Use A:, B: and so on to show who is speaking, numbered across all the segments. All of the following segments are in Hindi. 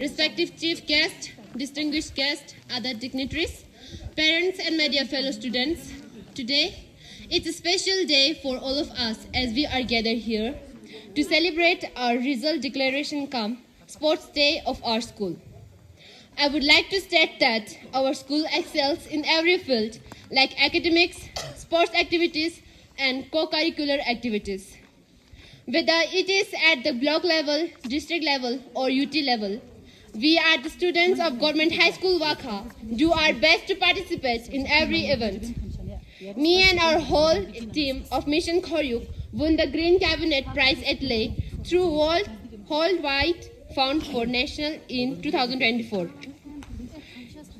A: Respective chief guest, distinguished guests, other dignitaries, parents and my dear fellow students, today it's a special day for all of us as we are gathered here to celebrate our result declaration cum sports day of our school. I would like to state that our school excels in every field like academics, sports activities and co-curricular activities. Whether it is at the block level, district level or UT level, we are the students of Government High School Wakha do our best to participate in every event. Me and our whole team of Mission Koryuk won the Green Cabinet Prize at Leh through Worldwide Fund for National in 2024.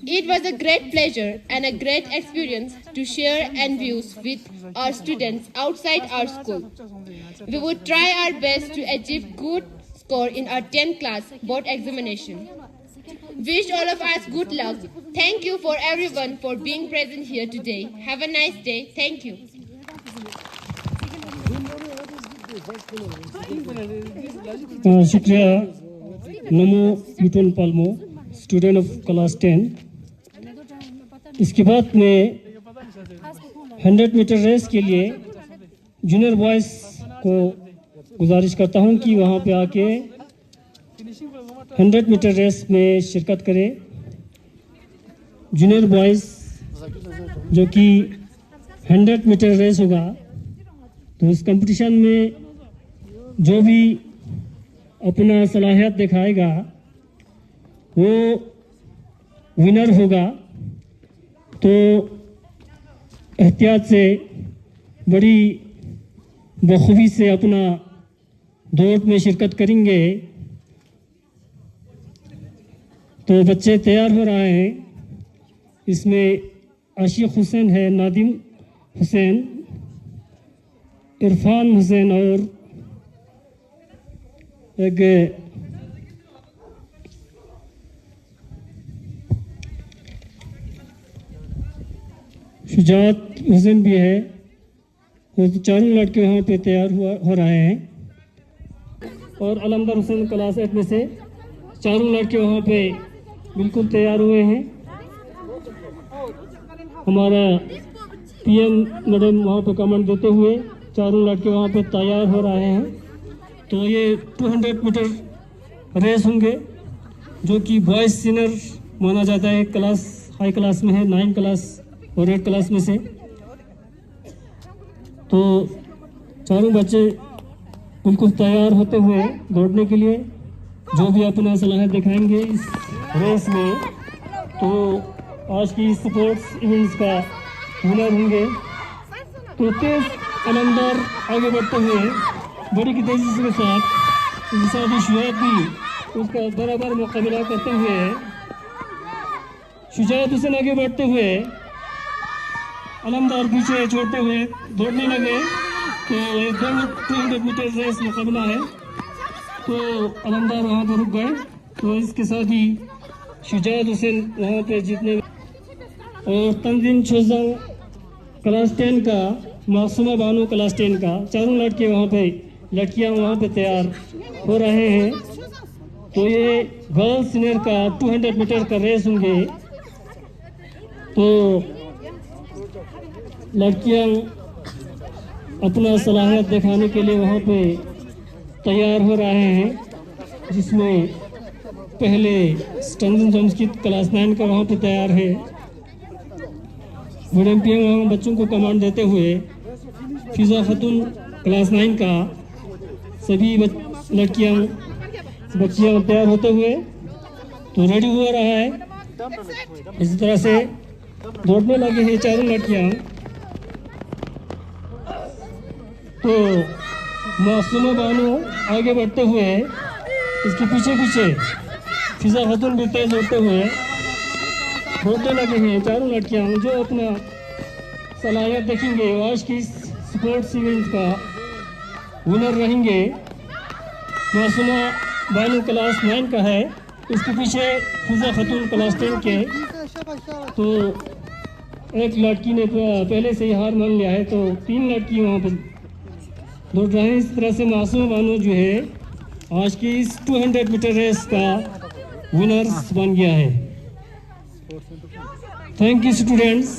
A: It was a great pleasure and a great experience to share and views with our students outside our school. We would try our best to achieve good score in our 10th class board examination. Wish all of us good luck. Thank you for everyone for being present here today. Have a nice day. Thank you.
B: शुक्रिया नमो मिथुन पालमो स्टूडेंट ऑफ क्लास 10। इसके बाद मैं 100 मीटर रेस के लिए जूनियर बॉयज़ को गुजारिश करता हूं कि वहां पे आके 100 मीटर रेस में शिरकत करें। जूनियर बॉयज़ जो कि 100 मीटर रेस होगा तो इस कंपटीशन में जो भी अपना सलाहियत दिखाएगा वो विनर होगा। तो एहतियात से बड़ी बखूबी से अपना दौड़ में शिरकत करेंगे। तो बच्चे तैयार हो रहे हैं। इसमें आशिक हुसैन है, नादिम हुसैन, इरफान हुसैन और एक शुजात हुसैन भी है। वो चारों लड़के वहाँ पे तैयार हो रहे हैं और अलमदर हुसैन क्लास 8 में से चारों लड़के वहाँ पे बिल्कुल तैयार हुए हैं। हमारा पीएम मैडम वहाँ पे कमेंट देते हुए चारों लड़के वहाँ पे तैयार हो रहे हैं। तो ये 200 मीटर रेस होंगे जो कि बॉयज़ सीनियर माना जाता है। क्लास हाई क्लास में है, 9 क्लास और 8 क्लास में से। तो चारों बच्चे बिल्कुल तैयार होते हुए दौड़ने के लिए जो भी अपना सलाहियत दिखाएंगे इस रेस में, तो आज की स्पोर्ट्स इवेंट्स का विनर होंगे। तो तेज अलमदार आगे बढ़ते हुए बड़ी की तेजी के साथ इंसानी शुजात भी उसका बराबर मुकाबला करते हुए शुजात हुसैन आगे बढ़ते हुए अलमदार पीछे छोड़ते हुए दौड़ने लगे। तो 200 मीटर रेस मुकाबला है। तो अलमदार वहाँ पर रुक गए। तो इसके साथ ही शुजात हुसैन वहाँ पे जीतने और तंजीम छोजंग क्लास 10 का, मासूमा बानो क्लास 10 का, चारों लड़के वहाँ पे लड़कियाँ वहाँ पे तैयार हो रहे हैं। तो ये गर्ल्स सीनियर का 200 मीटर का रेस होंगे। तो लड़कियाँ अपना सलाहियत दिखाने के लिए वहाँ पे तैयार हो रहे हैं, जिसमें पहले स्टंजन जमस्कित क्लास 9 का वहाँ पे तैयार है। मैडम पीएम वहाँ बच्चों को कमांड देते हुए फिजा खतून क्लास 9 का सभी बच्चियाँ तैयार होते हुए तो रेडी हो रहा है। इसी तरह से दौड़ने लगे हैं चारों लड़कियाँ। तो मासूमा बानो आगे बढ़ते हुए इसके पीछे पीछे फिजा खतून भी तेज होते हुए दौड़ने लगे हैं। चारों लड़कियाँ जो अपना सलाहियत देखेंगे आज की स्पोर्ट्स इवेंट का विनर रहेंगे। मासूमा बानो क्लास 9 का है, इसके पीछे फिजा खतून क्लास 10 के। तो एक लड़की ने पहले से ही हार मान लिया है, तो 3 लड़की वहाँ पर दौड़ रहे हैं। इस तरह से मासूमा बानो जो है आज की इस 200 मीटर रेस का विनर्स बन गया है। Thank you students.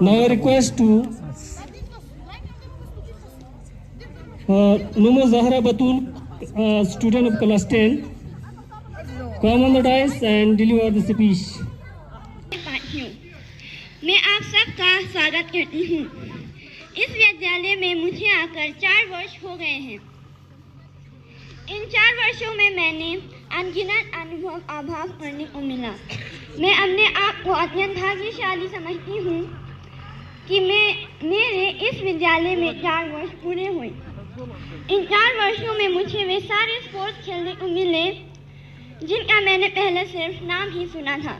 B: Now I request to Numo Zahra Batul, student of class 10, come on the dais and deliver the speech.
C: मैं आप सबका स्वागत करती हूँ। इस विद्यालय में मुझे आकर 4 वर्ष हो गए हैं। इन 4 वर्षों में मैंने अनगिनत अनुभव आभास करने को मिला। मैं अपने आप को अत्यंत भाग्यशाली समझती हूँ कि मेरे इस विद्यालय में 4 वर्ष पूरे हुए। इन 4 वर्षों में मुझे वे सारे स्पोर्ट्स खेलने को मिले जिनका मैंने पहले सिर्फ नाम ही सुना था।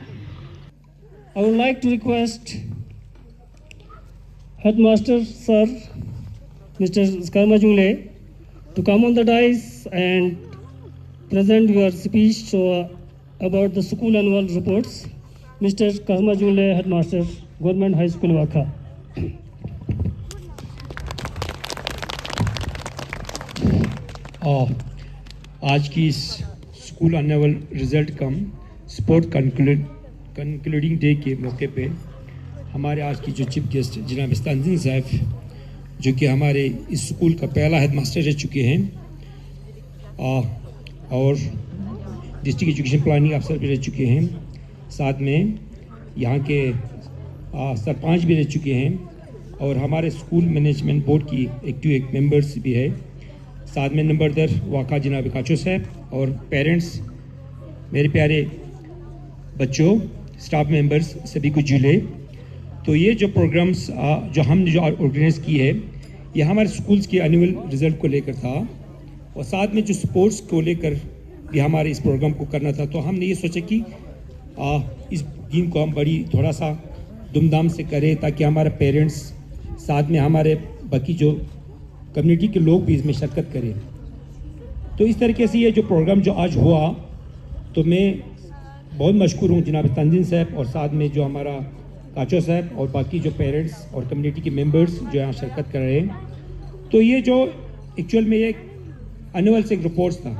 B: I would like to request Headmaster Sir, Mr. Karma Jule, to come on the dais and present your speech about the school annual reports. Mr. Karma Jule, Headmaster, Government High School, Wakha.
D: आज की इस स्कूल एनुअल रिजल्ट कम स्पोर्ट कंक्लूडिंग डे के मौके पे हमारे आज की जो चीफ गेस्ट जनाब तंजीम साहब जो कि हमारे इस स्कूल का पहला हेडमास्टर रह चुके हैं और डिस्ट्रिक्ट एजुकेशन प्लानिंग अफसर भी रह चुके हैं, साथ में यहाँ के सरपंच भी रह चुके हैं और हमारे स्कूल मैनेजमेंट बोर्ड की एक्टिव मेंबर्स भी है, साथ में नंबरदार वाका जनाब काचो साहब और पेरेंट्स, मेरे प्यारे बच्चों, स्टाफ मेंबर्स सभी को जुले। तो ये जो प्रोग्राम्स जो हमने जो ऑर्गेनाइज की है ये हमारे स्कूल्स के एनुअल रिजल्ट को लेकर था और साथ में जो स्पोर्ट्स को लेकर भी हमारे इस प्रोग्राम को करना था। तो हमने ये सोचा कि इस दिन को हम बड़ी थोड़ा सा धूमधाम से करें ताकि हमारे पेरेंट्स साथ में हमारे बाकी जो कम्युनिटी के लोग भी इसमें शिरकत करें। तो इस तरीके से ये जो प्रोग्राम जो आज हुआ तो मैं बहुत मशकूर हूँ जनाब तंजीम साहब और साथ में जो हमारा काचो साहब और बाकी जो पेरेंट्स और कम्युनिटी के मेंबर्स जो यहाँ शिरकत कर रहे हैं। तो ये जो एक्चुअल में ये एनुअल से एक रिपोर्ट्स था,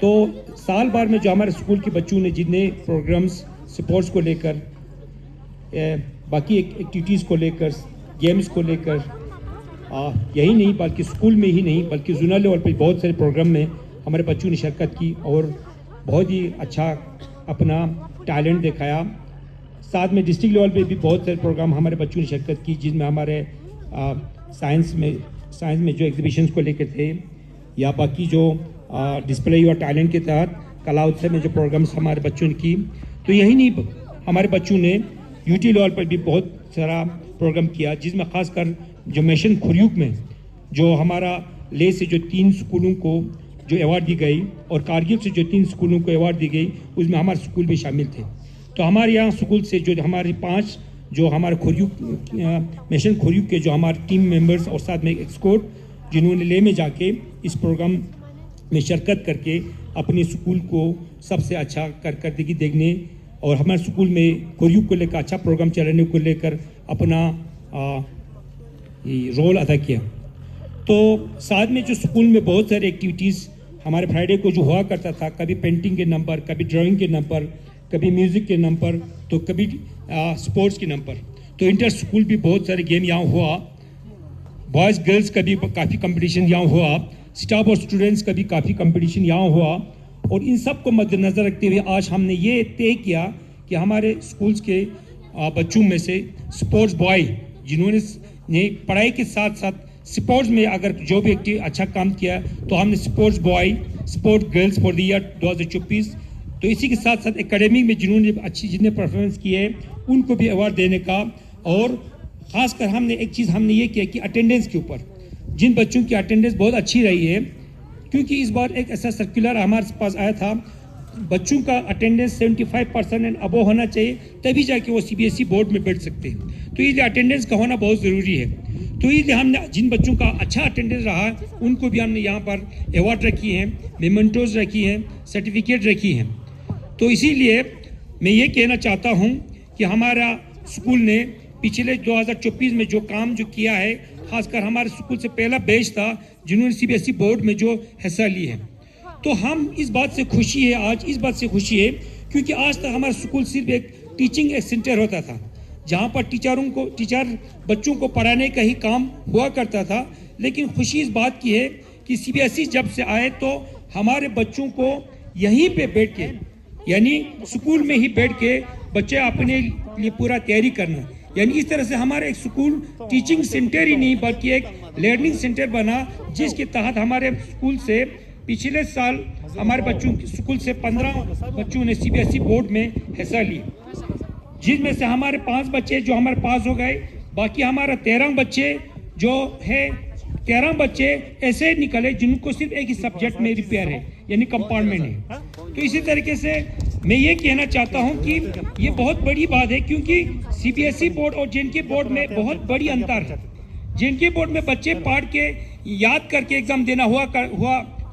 D: तो साल भर में जो हमारे स्कूल के बच्चों ने जितने प्रोग्राम्स स्पोर्ट्स को लेकर बाकी एक्टिविटीज़ को लेकर गेम्स को लेकर यही नहीं बल्कि स्कूल में ही नहीं बल्कि जोनल लेवल पर बहुत सारे प्रोग्राम में हमारे बच्चों ने शिरकत की और बहुत ही अच्छा अपना टैलेंट दिखाया। साथ में डिस्ट्रिक्ट लेवल पे भी बहुत सारे प्रोग्राम हमारे बच्चों ने शिरकत की जिसमें हमारे साइंस में जो एग्जीबिशंस को लेकर थे या बाकी जो डिस्प्ले और टैलेंट के तहत कला उत्सव में जो प्रोग्राम्स हमारे बच्चों ने की। तो यही नहीं हमारे बच्चों ने यूटी लेवल पर भी बहुत सारा प्रोग्राम किया जिसमें ख़ासकर जो मिशन खुरियुक में जो हमारा ले से जो 3 स्कूलों को जो अवार्ड दी गई और कारगिल से जो 3 स्कूलों को अवार्ड दी गई उसमें हमारे स्कूल भी शामिल थे। तो हमारे यहाँ स्कूल से जो हमारे 5 जो हमारे खुरियुक मिशन खुरियुक के जो हमारे टीम मेंबर्स और साथ में एक एक्सकोर्ट जिन्होंने ले में जाके इस प्रोग्राम में शिरकत करके अपने स्कूल को सबसे अच्छा करके देखने और हमारे स्कूल में खुरियुक को लेकर अच्छा प्रोग्राम चलाने को लेकर अपना रोल अदा किया। तो साथ में जो स्कूल में बहुत सारे एक्टिविटीज़ हमारे फ्राइडे को जो हुआ करता था, कभी पेंटिंग के नंबर, कभी ड्राइंग के नंबर, कभी म्यूज़िक के नंबर, तो कभी स्पोर्ट्स के नंबर। तो इंटर स्कूल भी बहुत सारे गेम यहाँ हुआ, बॉयज़ गर्ल्स का भी काफ़ी कंपटीशन यहाँ हुआ, स्टाफ और स्टूडेंट्स का भी काफ़ी कंपटीशन यहाँ हुआ। और इन सब को मद्देनज़र रखते हुए आज हमने ये तय किया कि हमारे स्कूल्स के बच्चों में से स्पोर्ट्स बॉय जिन्होंने पढ़ाई के साथ साथ स्पोर्ट्स में अगर जो भी अच्छा काम किया तो हमने sports boy, sports girls for the year 2024, तो इसी के साथ साथ एकेडमिक में जिन्होंने जितने परफॉर्मेंस किए उनको भी अवार्ड देने का। और ख़ासकर हमने एक चीज़ हमने ये किया कि अटेंडेंस के ऊपर जिन बच्चों की अटेंडेंस बहुत अच्छी रही है, क्योंकि इस बार एक ऐसा सर्कुलर हमारे पास आया था बच्चों का अटेंडेंस 75% एंड अबव होना चाहिए तभी जाके वो सीबीएसई बोर्ड में बैठ सकते हैं। तो इसलिए अटेंडेंस का होना बहुत ज़रूरी है। तो इसलिए हमने जिन बच्चों का अच्छा अटेंडेंस रहा उनको भी हमने यहाँ पर अवार्ड रखी हैं, मेमेंटोज रखी हैं, सर्टिफिकेट रखी हैं। तो इसीलिए मैं ये कहना चाहता हूँ कि हमारा स्कूल ने पिछले 2024 में जो काम जो किया है, खासकर हमारे स्कूल से पहला बैच था जिन्होंने सीबीएसई बोर्ड में जो हिस्सा ली है। तो हम इस बात से खुशी है, आज इस बात से खुशी है क्योंकि आज तक हमारा स्कूल सिर्फ एक टीचिंग सेंटर होता था जहाँ पर टीचर बच्चों को पढ़ाने का ही काम हुआ करता था। लेकिन खुशी इस बात की है कि सीबीएसई जब से आए तो हमारे बच्चों को यहीं पे बैठ के यानी स्कूल में ही बैठ के बच्चे अपने लिए पूरा तैयारी करना, यानी इस तरह से हमारा एक स्कूल टीचिंग सेंटर ही नहीं बल्कि एक लर्निंग सेंटर बना, जिसके तहत हमारे स्कूल से पिछले साल हमारे बच्चों स्कूल से 15 बच्चों ने सीबीएसई बोर्ड में हिस्सा ली, जिसमें से हमारे 5 बच्चे जो हमारे पास हो गए, बाकी हमारा 13 बच्चे जो है 13 बच्चे ऐसे निकले जिनको सिर्फ एक ही सब्जेक्ट में रिपेयर है यानी कंपार्टमेंट है। तो इसी तरीके से मैं ये कहना चाहता हूँ कि ये बहुत बड़ी बात है क्योंकि सीबीएसई बोर्ड और जेएनके बोर्ड में बहुत बड़ी अंतर है। जेएनके बोर्ड में बच्चे पढ़ के याद करके एग्जाम देना हुआ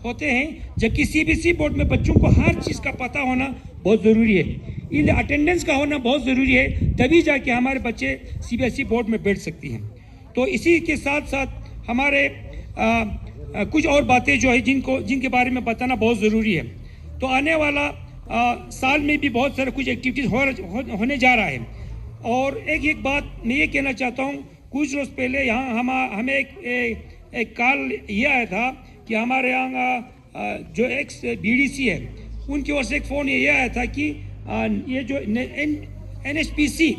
D: होते हैं, जबकि सीबीएसई बोर्ड में बच्चों को हर चीज़ का पता होना बहुत ज़रूरी है, इन अटेंडेंस का होना बहुत ज़रूरी है, तभी जाके हमारे बच्चे सीबीएसई बोर्ड में बैठ सकती हैं। तो इसी के साथ साथ हमारे कुछ और बातें जो है जिनके बारे में बताना बहुत ज़रूरी है। तो आने वाला साल में भी बहुत सारे कुछ एक्टिविटीज़ होने जा रहा है। और एक बात मैं ये कहना चाहता हूँ, कुछ रोज़ पहले यहाँ हमें एक कॉल ये आया था कि हमारे यहाँ जो एक्स बीडीसी है उनकी ओर से एक फ़ोन ये आया था कि ये जो एनएचपीसी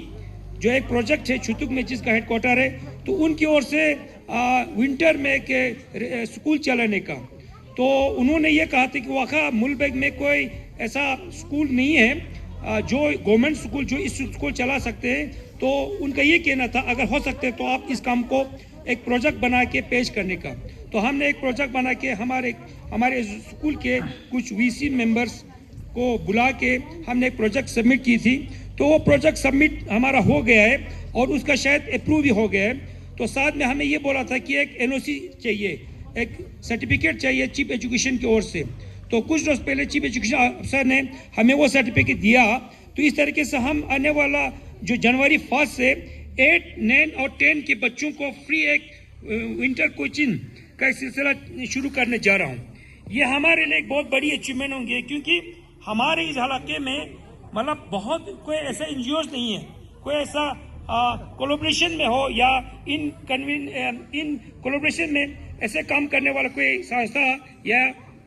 D: जो एक प्रोजेक्ट है छुतुक में जिसका हेडक्वार्टर है, तो उनकी ओर से विंटर में एक स्कूल चलाने का, तो उन्होंने ये कहा था कि वाक़ा मुल्क में कोई ऐसा स्कूल नहीं है जो गवर्नमेंट स्कूल जो इस स्कूल चला सकते हैं। तो उनका ये कहना था अगर हो सकते तो आप इस काम को एक प्रोजेक्ट बना के पेश करने का। तो हमने एक प्रोजेक्ट बना के हमारे स्कूल के कुछ वीसी मेंबर्स को बुला के हमने एक प्रोजेक्ट सबमिट की थी। तो वो प्रोजेक्ट सबमिट हमारा हो गया है और उसका शायद अप्रूव भी हो गया है। तो साथ में हमें ये बोला था कि एक एनओसी चाहिए, एक सर्टिफिकेट चाहिए चीफ एजुकेशन की ओर से। तो कुछ रोज पहले चीफ एजुकेशन अफसर ने हमें वो सर्टिफिकेट दिया। तो इस तरीके से हम आने वाला जो जनवरी 1 से 8, 9 और 10 के बच्चों को फ्री एक विंटर कोचिंग का सिलसिला शुरू करने जा रहा हूँ। ये हमारे लिए एक बहुत बड़ी अचीवमेंट होंगे क्योंकि हमारे इस इलाके में मतलब बहुत कोई ऐसा एनजीओज नहीं है, कोई ऐसा कोलैबोरेशन में हो या इन कोलैबोरेशन में ऐसे काम करने वाला कोई संस्था या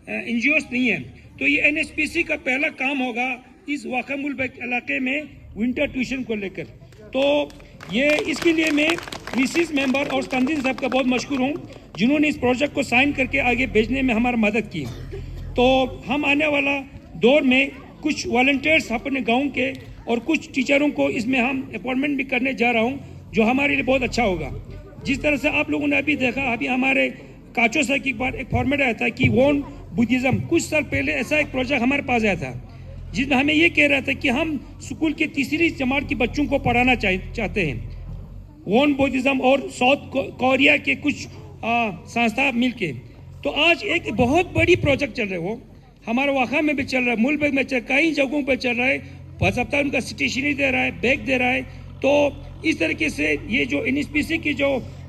D: एनजीओज नहीं है। तो ये एनएचपीसी का पहला काम होगा इस वाक़ा मुल्क इलाके में विंटर ट्यूशन को लेकर। तो ये इसके लिए मैं वीसीज मेंबर और तंजीम साहब का बहुत मशहूर हूँ जिन्होंने इस प्रोजेक्ट को साइन करके आगे भेजने में हमारा मदद की। तो हम आने वाला दौर में कुछ वॉलंटियर्स अपने गांव के और कुछ टीचरों को इसमें हम अपॉइंटमेंट भी करने जा रहा हूं, जो हमारे लिए बहुत अच्छा होगा। जिस तरह से आप लोगों ने अभी देखा, अभी हमारे काचो साहब की बार एक फॉर्मेट आया था कि वोन बुद्धिज्म, कुछ साल पहले ऐसा एक प्रोजेक्ट हमारे पास आया था जिसमें हमें ये कह रहा था कि हम स्कूल के तीसरी जमात के बच्चों को पढ़ाना चाहते हैं, वोन बुद्धिज्म और साउथ कोरिया के कुछ संस्था मिलके। तो आज एक बहुत बड़ी प्रोजेक्ट चल रहा है, वो हमारे वाक़ा में भी चल रहा है, मुल्क में चल, कई जगहों पर चल रहा है, बाज़ाब्ता उनका स्टेशनरी दे रहा है, बैग दे रहा है। तो इस तरीके से ये जो एनएचपीसी की जो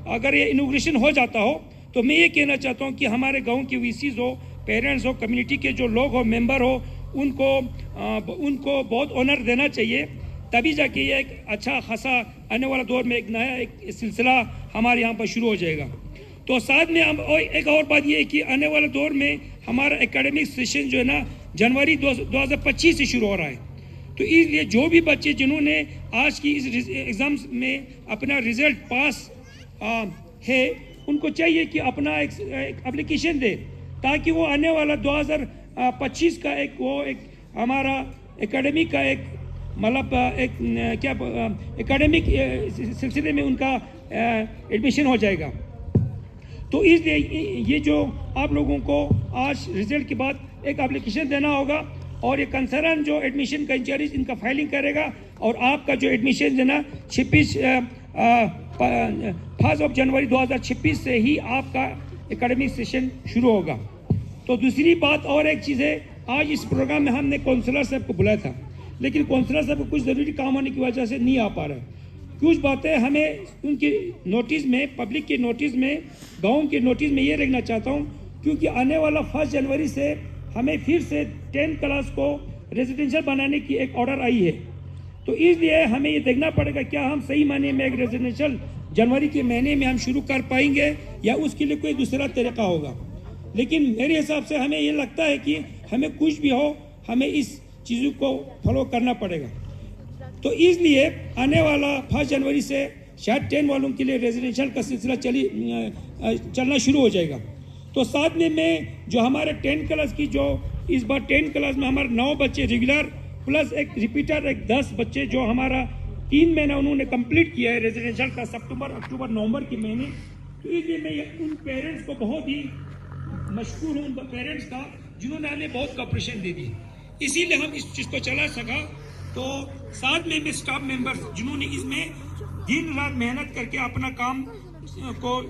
D: अगर ये इनोग्रेशन हो जाता हो तो मैं ये कहना चाहता हूँ कि हमारे गांव के वीसीज हो, पेरेंट्स हो, कम्युनिटी के जो लोग हो, मेंबर हो, उनको बहुत ऑनर देना चाहिए, तभी जाके ये एक अच्छा खासा आने वाला दौर में एक नया एक सिलसिला हमारे यहाँ पर शुरू हो जाएगा। तो साथ में हम एक और बात ये है कि आने वाले दौर में हमारा एकेडमिक सेशन जो है ना जनवरी 2025 से शुरू हो रहा है। तो इसलिए जो भी बच्चे जिन्होंने आज की इस एग्ज़ाम्स में अपना रिजल्ट पास है, उनको चाहिए कि अपना एक एप्लीकेशन दे ताकि वो आने वाला 2025 का एक हमारा एकेडमिक का एक मतलब एक क्या एकेडमिक सिलसिले में उनका एडमिशन हो जाएगा। तो इसलिए ये जो आप लोगों को आज रिजल्ट के बाद एक एप्लीकेशन देना होगा और ये कंसर्न जो एडमिशन का इंचार्ज इनका फाइलिंग करेगा और आपका जो एडमिशन जो ना 1 जनवरी 2026 से ही आपका एकेडमिक सेशन शुरू होगा। तो दूसरी बात और एक चीज़ है, आज इस प्रोग्राम में हमने काउंसलर साहब को बुलाया था, लेकिन काउंसलर साहब को कुछ ज़रूरी काम होने की वजह से नहीं आ पा रहा है। कुछ बातें हमें उनके नोटिस में, पब्लिक के नोटिस में, गाँव के नोटिस में ये रखना चाहता हूँ, क्योंकि आने वाला 1 जनवरी से हमें फिर से 10 क्लास को रेजिडेंशियल बनाने की एक ऑर्डर आई है। तो इसलिए हमें ये देखना पड़ेगा क्या हम सही मायने में एक रेजिडेंशियल जनवरी के महीने में हम शुरू कर पाएंगे या उसके लिए कोई दूसरा तरीका होगा। लेकिन मेरे हिसाब से हमें ये लगता है कि हमें कुछ भी हो हमें इस चीज़ों को फॉलो करना पड़ेगा। तो इसलिए आने वाला 1 जनवरी से शायद 10 वालों के लिए रेजिडेंशियल का सिलसिला चलना शुरू हो जाएगा। तो साथ में मैं जो हमारे 10 क्लास की जो इस बार 10 क्लास में हमारे 9 बच्चे रेगुलर प्लस एक रिपीटर एक 10 बच्चे जो हमारा 3 महीना उन्होंने कंप्लीट किया है रेजिडेंशियल का, सितंबर अक्टूबर नवंबर के महीने। तो इसलिए मैं उन पेरेंट्स को बहुत ही मशहूर हूँ, उन पेरेंट्स का जिन्होंने हमें बहुत कॉपरेशन दे दी, इसीलिए हम इस चीज़ को चला सका। तो साथ में भी स्टाफ मेंबर्स जिन्होंने इसमें दिन रात मेहनत करके अपना काम को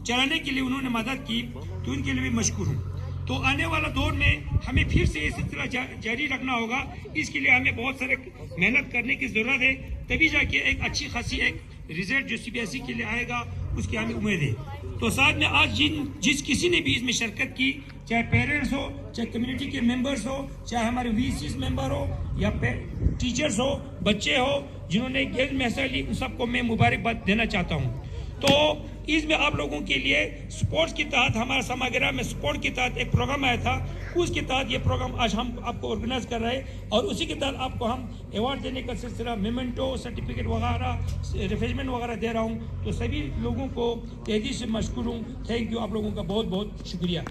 D: चलाने के लिए उन्होंने मदद की, तो उनके लिए भी मशहूर हूँ। तो आने वाला दौर में हमें फिर से ये सिलसिला जारी रखना होगा। इसके लिए हमें बहुत सारे मेहनत करने की ज़रूरत है, तभी जाके एक अच्छी खासी एक रिजल्ट जो CBSE के लिए आएगा उसकी हमें उम्मीद है। तो साथ में आज जिस किसी ने भी इसमें शिरकत की, चाहे पेरेंट्स हो, चाहे कम्युनिटी के मेंबर्स हो, चाहे हमारे VCs मेंबर हो या टीचर्स हो, बच्चे हो जिन्होंने गेम में हिस्सा ली, उन सबको मैं मुबारकबाद देना चाहता हूँ। तो इसमें आप लोगों के लिए स्पोर्ट्स के तहत हमारा समागरा में स्पोर्ट के तहत एक प्रोग्राम आया था, उसके तहत ये प्रोग्राम आज हम आपको ऑर्गेनाइज कर रहे हैं और उसी के तहत आपको हम अवार्ड देने का सिलसिला मेमेंटो सर्टिफिकेट वगैरह रिफ्रेशमेंट वगैरह दे रहा हूँ। तो सभी लोगों को तेजी से मशकूर हूँ। थैंक यू, आप लोगों का बहुत बहुत शुक्रिया।